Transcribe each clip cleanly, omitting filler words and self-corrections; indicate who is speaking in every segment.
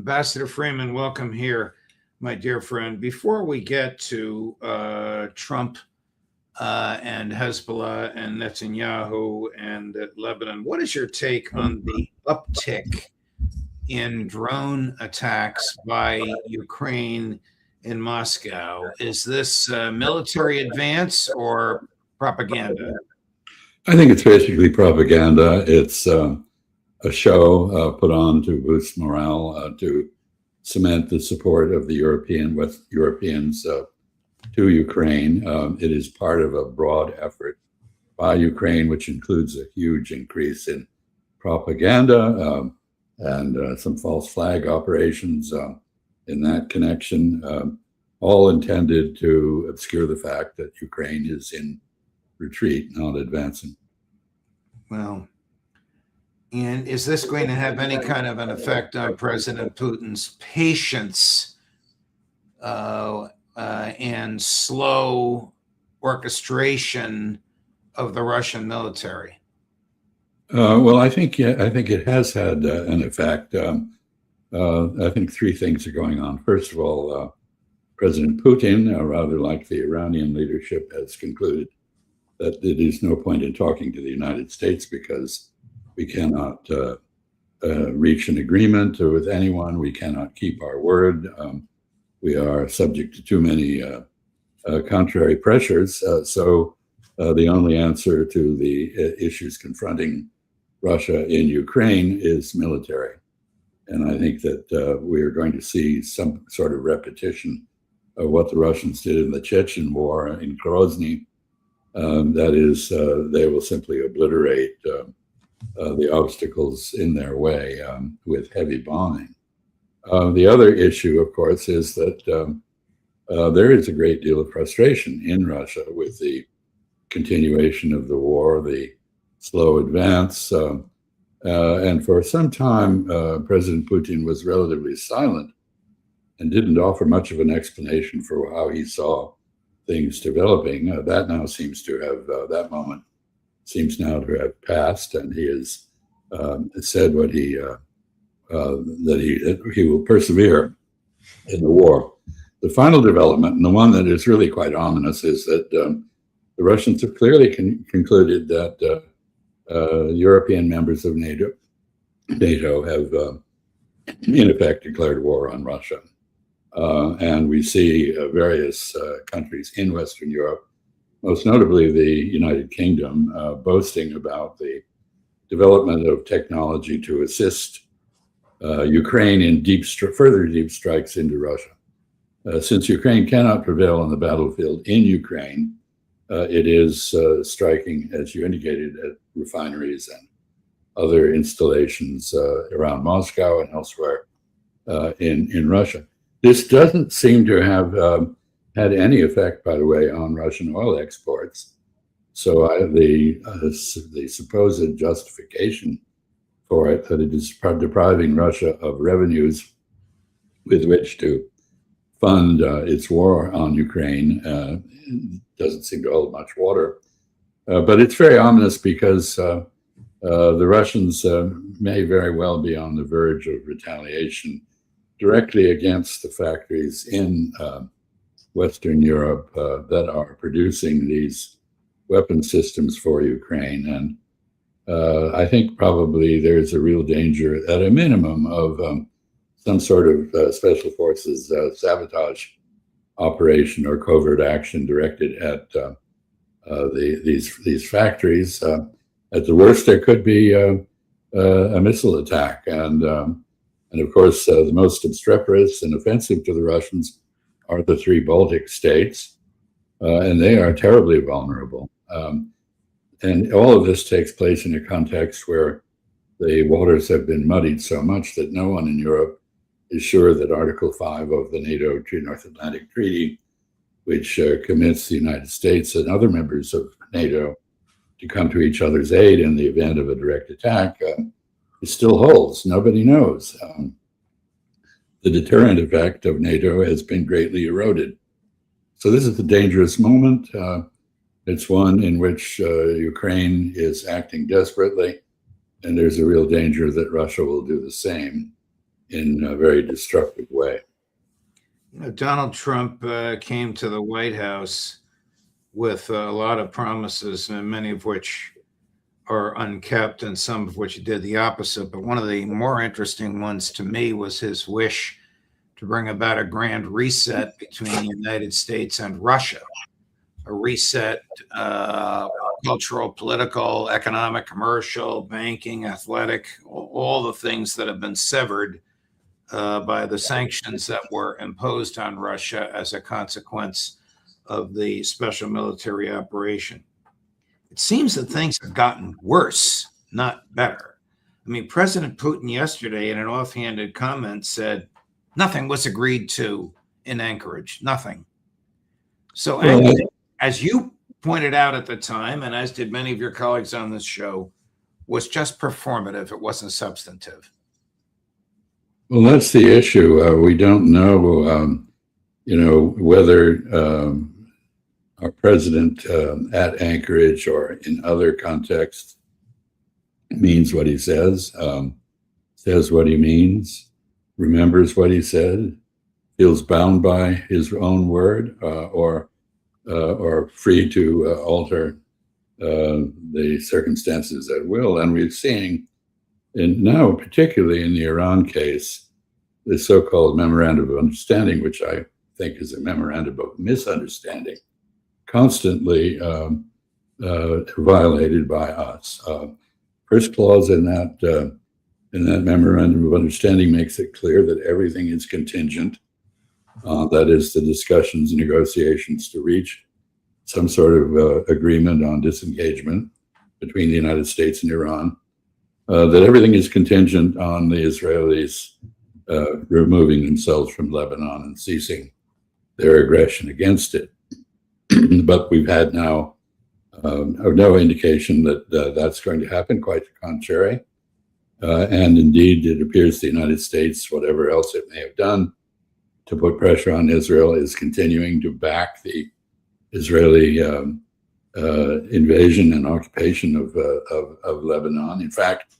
Speaker 1: Ambassador Freeman, welcome here, my dear friend. Before we get to Trump and Hezbollah and Netanyahu and Lebanon, what is your take on the uptick in drone attacks by Ukraine in Moscow? Is this military advance or propaganda?
Speaker 2: I think it's basically propaganda. It's a show put on to boost morale, to cement the support of the Europeans to Ukraine. It is part of a broad effort by Ukraine, which includes a huge increase in propaganda and some false flag operations in that connection, all intended to obscure the fact that Ukraine is in retreat, not advancing.
Speaker 1: Well, and is this going to have any kind of an effect on President Putin's patience and slow orchestration of the Russian military?
Speaker 2: Well, I think it has had an effect. I think three things are going on. First of all, President Putin, rather like the Iranian leadership, has concluded that it is no point in talking to the United States because we cannot reach an agreement with anyone. We cannot keep our word. We are subject to too many contrary pressures. So the only answer to the issues confronting Russia in Ukraine is military. And I think that we are going to see some sort of repetition of what the Russians did in the Chechen War in Grozny. That is, they will simply obliterate the obstacles in their way with heavy bombing. The other issue, of course, is that there is a great deal of frustration in Russia with the continuation of the war, the slow advance. And for some time, President Putin was relatively silent and didn't offer much of an explanation for how he saw things developing. That now seems to have, that moment seems now to have passed, and he has said what that he will persevere in the war. The final development, and the one that is really quite ominous, is that the Russians have clearly concluded that European members of NATO have, in effect, declared war on Russia. And we see various countries in Western Europe, most notably the United Kingdom, boasting about the development of technology to assist Ukraine in further deep strikes into Russia. Since Ukraine cannot prevail on the battlefield in Ukraine, it is striking, as you indicated, at refineries and other installations around Moscow and elsewhere in Russia. This doesn't seem to have had any effect, by the way, on Russian oil exports. So the supposed justification for it, that it is depriving Russia of revenues with which to fund its war on Ukraine, doesn't seem to hold much water. But it's very ominous because the Russians may very well be on the verge of retaliation directly against the factories in Western Europe that are producing these weapon systems for Ukraine. And I think probably there's a real danger, at a minimum, of some sort of special forces sabotage operation or covert action directed at these factories. At the worst, there could be a missile attack. And of course, the most obstreperous and offensive to the Russians are the three Baltic states, and they are terribly vulnerable. And all of this takes place in a context where the waters have been muddied so much that no one in Europe is sure that Article 5 of the NATO North Atlantic Treaty, which commits the United States and other members of NATO to come to each other's aid in the event of a direct attack, it still holds. Nobody knows. The deterrent effect of NATO has been greatly eroded. So this is a dangerous moment. It's one in which Ukraine is acting desperately, and there's a real danger that Russia will do the same in a very destructive way.
Speaker 1: Donald Trump came to the White House with a lot of promises, and many of which are unkept, and some of which he did the opposite. But one of the more interesting ones to me was his wish to bring about a grand reset between the United States and Russia, a reset, cultural, political, economic, commercial, banking, athletic, all the things that have been severed by the sanctions that were imposed on Russia as a consequence of the special military operation. It seems that things have gotten worse, not better. I mean, President Putin yesterday in an offhanded comment said nothing was agreed to in Anchorage, nothing. So
Speaker 2: Well,
Speaker 1: as you pointed out at the time, and as did many of your colleagues on this show, was just performative. It wasn't substantive.
Speaker 2: Well, that's the issue. We don't know, whether our president at Anchorage or in other contexts means what he says what he means, remembers what he said, feels bound by his own word, or free to alter the circumstances at will. And we're seeing, and now particularly in the Iran case, the so-called memorandum of understanding, which I think is a memorandum of misunderstanding, constantly violated by us. First clause in that memorandum of understanding makes it clear that everything is contingent. That is, the discussions and negotiations to reach some sort of agreement on disengagement between the United States and Iran, that everything is contingent on the Israelis removing themselves from Lebanon and ceasing their aggression against it. But we've had now no indication that that's going to happen, quite the contrary. And indeed, it appears the United States, whatever else it may have done to put pressure on Israel, is continuing to back the Israeli invasion and occupation of Lebanon. In fact,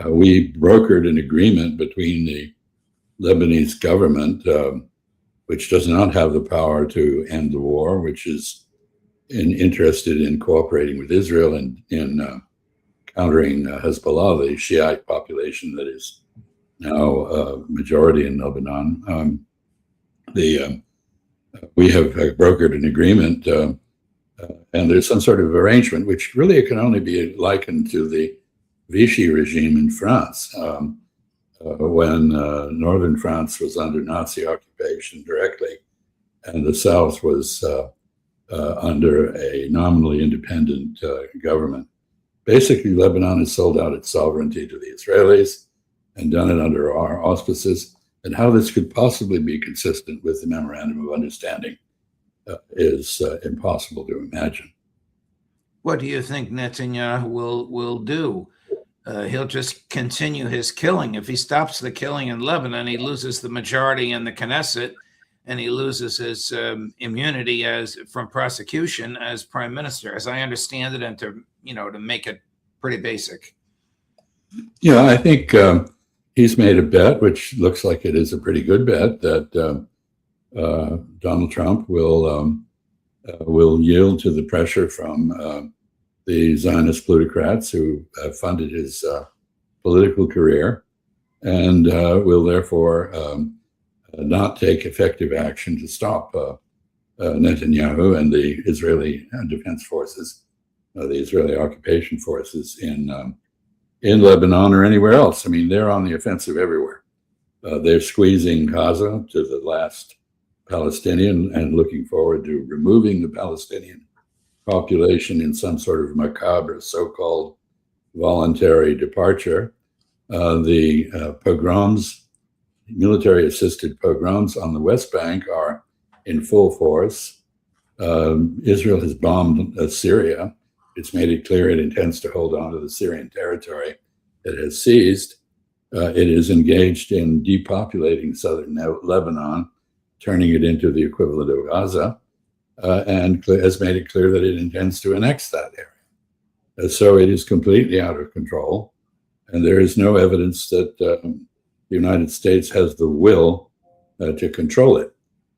Speaker 2: we brokered an agreement between the Lebanese government, which does not have the power to end the war, which is interested in cooperating with Israel in countering Hezbollah, the Shiite population that is now a majority in Lebanon. We have brokered an agreement, and there's some sort of arrangement, which really can only be likened to the Vichy regime in France, when northern France was under Nazi occupation directly, and the south was under a nominally independent government. Basically, Lebanon has sold out its sovereignty to the Israelis and done it under our auspices. And how this could possibly be consistent with the memorandum of understanding is impossible to imagine.
Speaker 1: What do you think Netanyahu will do? He'll just continue his killing. If he stops the killing in Lebanon, he loses the majority in the Knesset, and he loses his immunity from prosecution as prime minister, as I understand it, and to make it pretty basic.
Speaker 2: Yeah, I think he's made a bet, which looks like it is a pretty good bet, that Donald Trump will yield to the pressure from the Zionist plutocrats who have funded his political career, and will therefore not take effective action to stop Netanyahu and the Israeli defense forces, the Israeli occupation forces in Lebanon or anywhere else. I mean, they're on the offensive everywhere. They're squeezing Gaza to the last Palestinian and looking forward to removing the Palestinian population in some sort of macabre so-called voluntary departure. The pogroms, military-assisted pogroms on the West Bank are in full force. Israel has bombed Syria. It's made it clear it intends to hold on to the Syrian territory it has seized. It is engaged in depopulating southern Lebanon, turning it into the equivalent of Gaza, and has made it clear that it intends to annex that area. So it is completely out of control, and there is no evidence that the United States has the will to control it.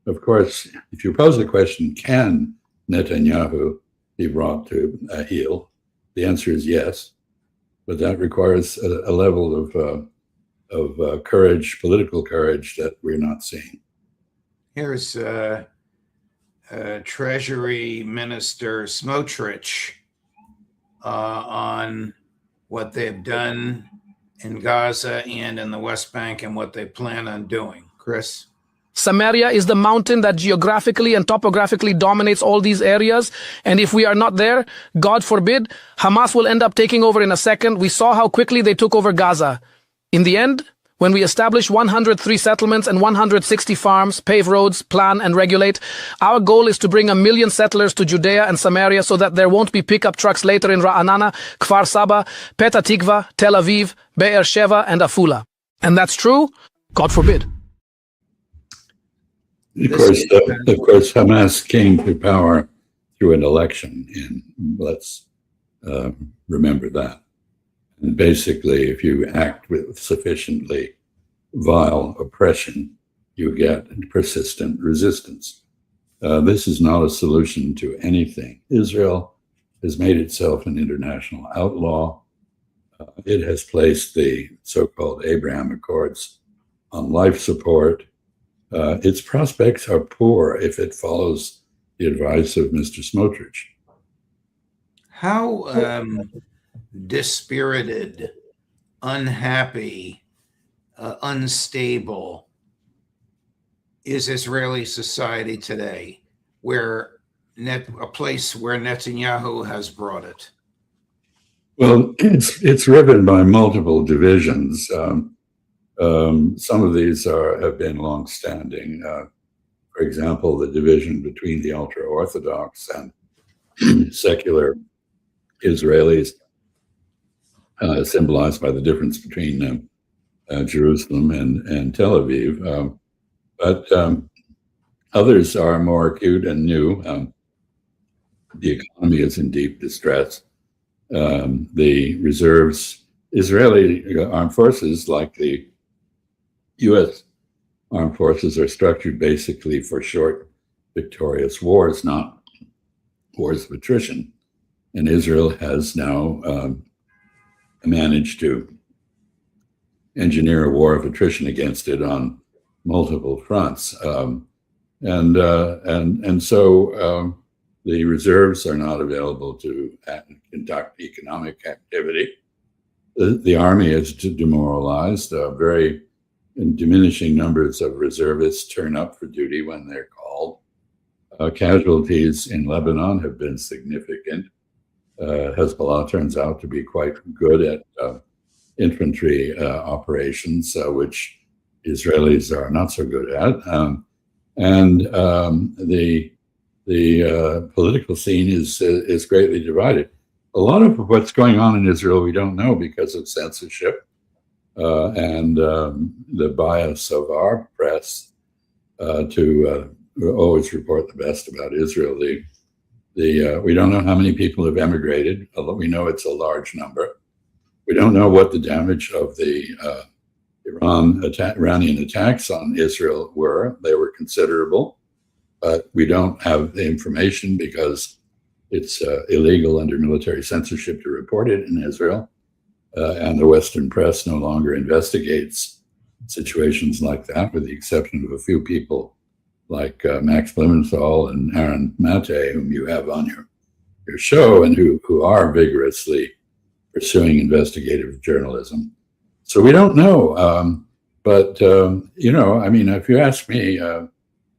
Speaker 2: Of course, if you pose the question, can Netanyahu be brought to heel? The answer is yes, but that requires a level of courage, political courage, that we're not seeing.
Speaker 1: Here's Treasury Minister Smotrich on what they've done in Gaza and in the West Bank and what they plan on doing. Chris?
Speaker 3: Samaria is the mountain that geographically and topographically dominates all these areas. And if we are not there, God forbid, Hamas will end up taking over in a second. We saw how quickly they took over Gaza. In the end, when we establish 103 settlements and 160 farms, pave roads, plan and regulate, our goal is to bring 1 million settlers to Judea and Samaria so that there won't be pickup trucks later in Ra'anana, Kfar Saba, Petah Tikva, Tel Aviv, Be'er Sheva and Afula. And that's true? God forbid.
Speaker 2: Of course, Hamas came to power through an election, and let's remember that. And basically, if you act with sufficiently vile oppression, you get persistent resistance. This is not a solution to anything. Israel has made itself an international outlaw. It has placed the so-called Abraham Accords on life support. Its prospects are poor if it follows the advice of Mr. Smotrich.
Speaker 1: How dispirited, unhappy, unstable is Israeli society today, where a place where Netanyahu has brought it?
Speaker 2: Well, it's riven by multiple divisions. Some of these have been longstanding. For example, the division between the ultra-Orthodox and secular Israelis, symbolized by the difference between Jerusalem and Tel Aviv. But others are more acute and new. The economy is in deep distress. The reserves, Israeli armed forces, like the U.S. armed forces, are structured basically for short, victorious wars, not wars of attrition. And Israel has now managed to engineer a war of attrition against it on multiple fronts. And so the reserves are not available to conduct economic activity. The army is demoralized. Very diminishing numbers of reservists turn up for duty when they're called. Casualties in Lebanon have been significant. Hezbollah turns out to be quite good at infantry operations, which Israelis are not so good at. And the political scene is greatly divided. A lot of what's going on in Israel we don't know because of censorship and the bias of our press to always report the best about Israel. We don't know how many people have emigrated, although we know it's a large number. We don't know what the damage of the Iranian attacks on Israel were. They were considerable, but we don't have the information because it's illegal under military censorship to report it in Israel. And the Western press no longer investigates situations like that, with the exception of a few people like Max Blumenthal and Aaron Mate, whom you have on your show, and who are vigorously pursuing investigative journalism. So we don't know. But I mean, if you ask me,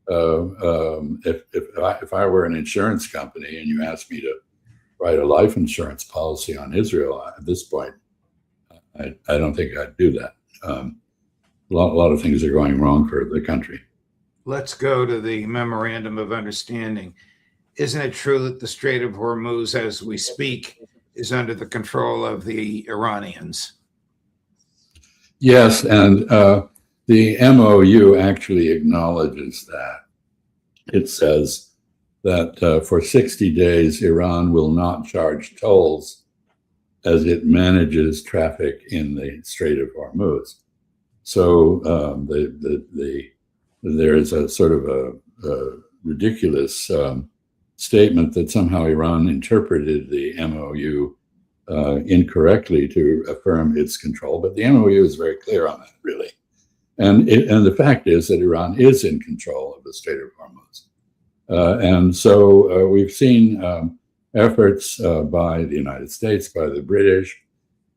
Speaker 2: if I were an insurance company and you asked me to write a life insurance policy on Israel at this point, I don't think I'd do that. A lot of things are going wrong for the country.
Speaker 1: Let's go to the Memorandum of Understanding. Isn't it true that the Strait of Hormuz, as we speak, is under the control of the Iranians?
Speaker 2: Yes, and the MOU actually acknowledges that. It says that for 60 days, Iran will not charge tolls as it manages traffic in the Strait of Hormuz. So there is a sort of a ridiculous statement that somehow Iran interpreted the MOU incorrectly to affirm its control, but the MOU is very clear on that, really. And the fact is that Iran is in control of the Strait of Hormuz. And so we've seen efforts by the United States, by the British,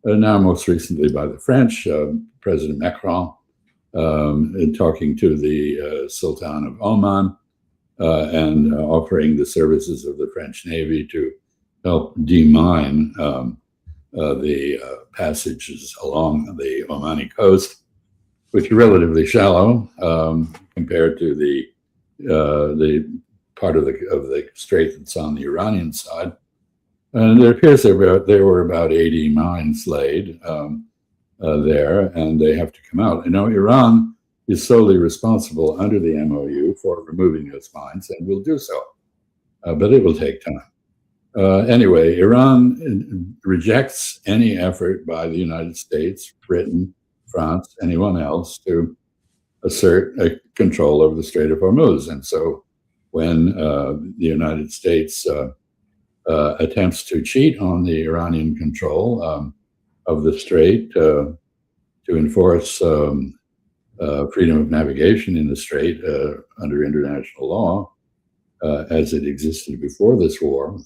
Speaker 2: now most recently by the French, President Macron, in talking to the Sultan of Oman and offering the services of the French Navy to help demine the passages along the Omani coast, which are relatively shallow compared to the part of the strait that's on the Iranian side. And it appears there were about 80 mines laid there, and they have to come out. Iran is solely responsible under the MOU for removing those mines, and will do so, but it will take time. Anyway, Iran rejects any effort by the United States, Britain, France, anyone else to assert a control over the Strait of Hormuz. And so when the United States attempts to cheat on the Iranian control of the strait to enforce freedom of navigation in the strait under international law, as it existed before this war,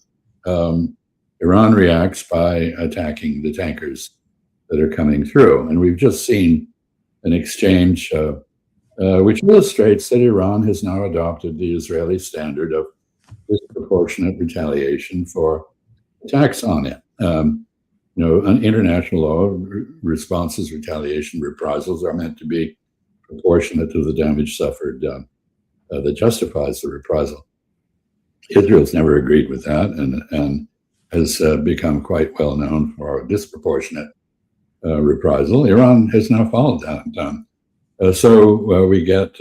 Speaker 2: Iran reacts by attacking the tankers that are coming through. And we've just seen an exchange which illustrates that Iran has now adopted the Israeli standard of disproportionate retaliation for attacks on it. On international law, responses, retaliation, reprisals are meant to be proportionate to the damage suffered that justifies the reprisal. Israel's never agreed with that and has become quite well known for disproportionate reprisal. Iran has now followed that. So we get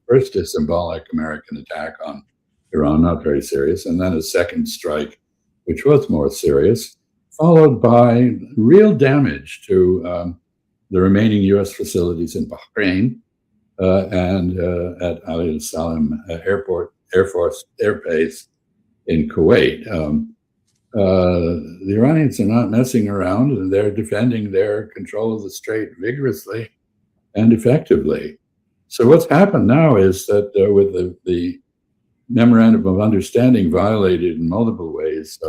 Speaker 2: first a symbolic American attack on Iran, not very serious, and then a second strike, which was more serious, followed by real damage to the remaining U.S. facilities in Bahrain and at Ali al-Salam Air Base in Kuwait. The Iranians are not messing around, and they're defending their control of the strait vigorously and effectively. So what's happened now is that with the memorandum of understanding violated in multiple ways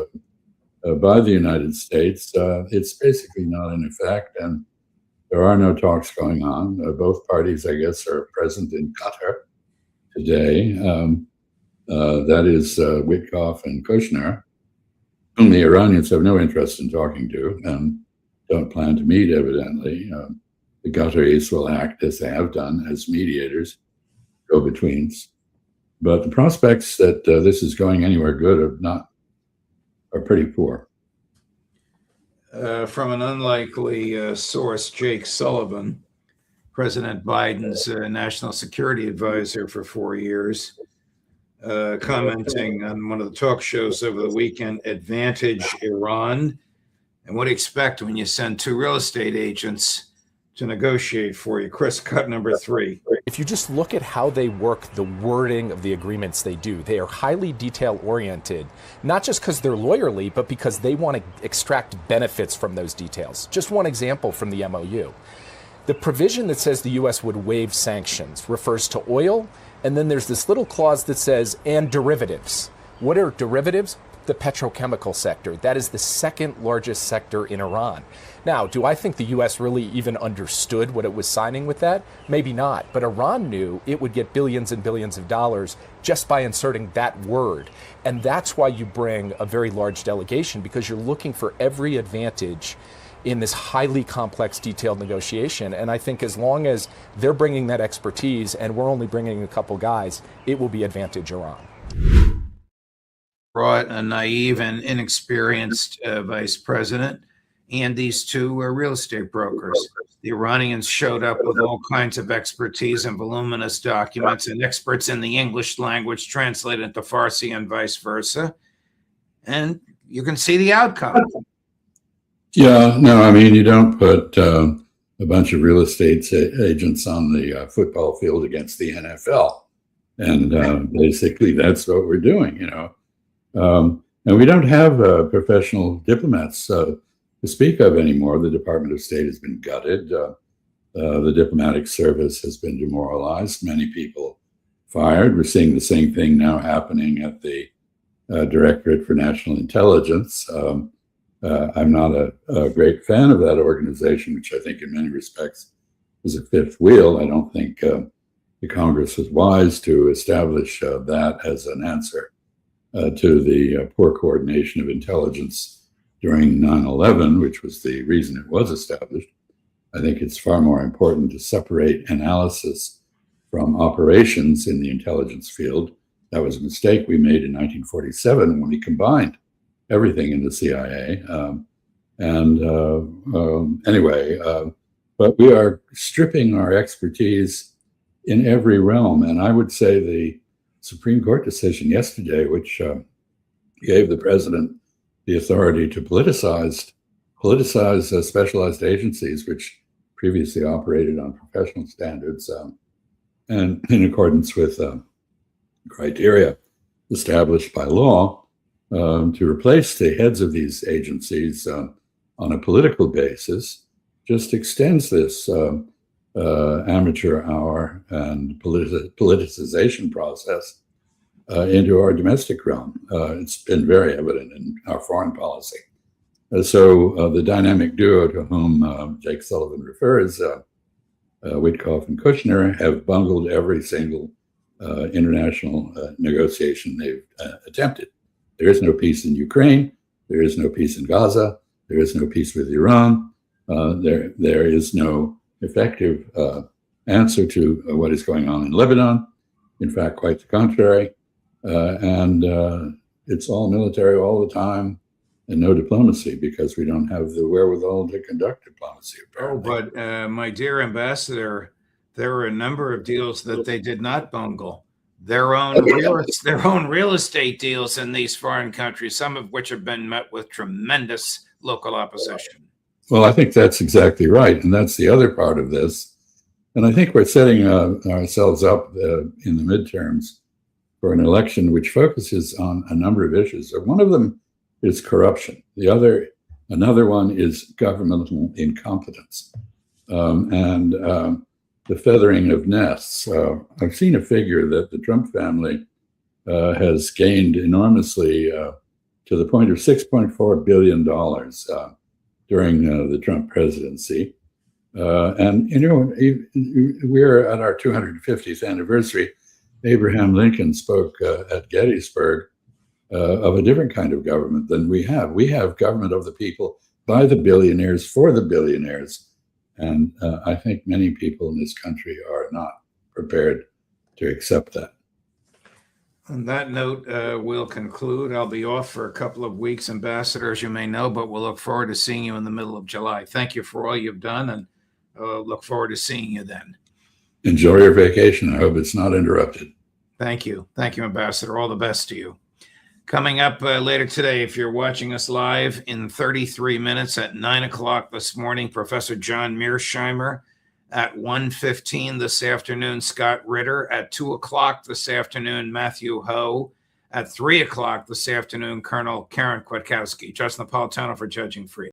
Speaker 2: by the United States, it's basically not in effect, and there are no talks going on. Both parties, I guess, are present in Qatar today. That is Witkoff and Kushner, whom the Iranians have no interest in talking to and don't plan to meet, evidently. The Qataris will act, as they have done, as mediators, go-betweens. But the prospects that this is going anywhere good are pretty poor.
Speaker 1: From an unlikely source, Jake Sullivan, President Biden's national security advisor for 4 years, commenting on one of the talk shows over the weekend, advantage Iran. And what do you expect when you send two real estate agents to negotiate for you? Chris, cut number 3.
Speaker 4: If you just look at how they work the wording of the agreements they do, they are highly detail oriented, not just because they're lawyerly, but because they want to extract benefits from those details. Just one example from the MOU. The provision that says the U.S. would waive sanctions refers to oil, and then there's this little clause that says, and derivatives. What are derivatives? The petrochemical sector. That is the second largest sector in Iran. Now, do I think the U.S. really even understood what it was signing with that? Maybe not, but Iran knew it would get billions and billions of dollars just by inserting that word. And that's why you bring a very large delegation, because you're looking for every advantage in this highly complex, detailed negotiation. And I think as long as they're bringing that expertise and we're only bringing a couple guys, it will be advantage Iran.
Speaker 1: Brought a naive and inexperienced vice president and these two real estate brokers. The Iranians showed up with all kinds of expertise and voluminous documents and experts in the English language translated into Farsi and vice versa. And you can see the outcome.
Speaker 2: Yeah, no, I mean, you don't put a bunch of real estate agents on the football field against the NFL. And basically that's what we're doing, you know. And we don't have professional diplomats to speak of anymore. The Department of State has been gutted. The diplomatic service has been demoralized. Many people fired. We're seeing the same thing now happening at the Directorate for National Intelligence. I'm not a great fan of that organization, which I think in many respects is a fifth wheel. I don't think the Congress was wise to establish that as an answer to the poor coordination of intelligence during 9/11, which was the reason it was established. I think it's far more important to separate analysis from operations in the intelligence field. That was a mistake we made in 1947 when we combined everything in the CIA. Anyway, but we are stripping our expertise in every realm. And I would say the Supreme Court decision yesterday, which gave the president the authority to politicize specialized agencies, which previously operated on professional standards and in accordance with criteria established by law, to replace the heads of these agencies on a political basis, just extends this amateur hour and politicization process into our domestic realm. It's been very evident in our foreign policy. So the dynamic duo to whom Jake Sullivan refers, Witkoff and Kushner, have bungled every single international negotiation they've attempted. There is no peace in Ukraine. There is no peace in Gaza. There is no peace with Iran. There is no effective answer to what is going on in Lebanon. In fact, quite the contrary. And it's all military all the time and no diplomacy, because we don't have the wherewithal to conduct diplomacy, apparently.
Speaker 1: Oh, but my dear ambassador, there were a number of deals that they did not bungle. Their own real estate deals in these foreign countries, some of which have been met with tremendous local opposition.
Speaker 2: Well, I think that's exactly right. And that's the other part of this. And I think we're setting ourselves up in the midterms for an election which focuses on a number of issues. One of them is corruption. Another one is governmental incompetence and the feathering of nests. I've seen a figure that the Trump family has gained enormously to the point of $6.4 billion during the Trump presidency. And, you know, we're at our 250th anniversary. Abraham Lincoln spoke at Gettysburg of a different kind of government than we have. We have government of the people, by the billionaires, for the billionaires. And I think many people in this country are not prepared to accept that.
Speaker 1: On that note, we'll conclude. I'll be off for a couple of weeks, Ambassador, as you may know, but we'll look forward to seeing you in the middle of July. Thank you for all you've done, and look forward to seeing you then.
Speaker 2: Enjoy your vacation. I hope it's not interrupted.
Speaker 1: Thank you. Thank you, Ambassador. All the best to you. Coming up later today, if you're watching us live in 33 minutes at 9 o'clock this morning, Professor John Mearsheimer. At 1:15 this afternoon, Scott Ritter. At 2 o'clock this afternoon, Matthew Ho. At 3 o'clock this afternoon, Colonel Karen Kwiatkowski. Chas Napolitano for Judging Free.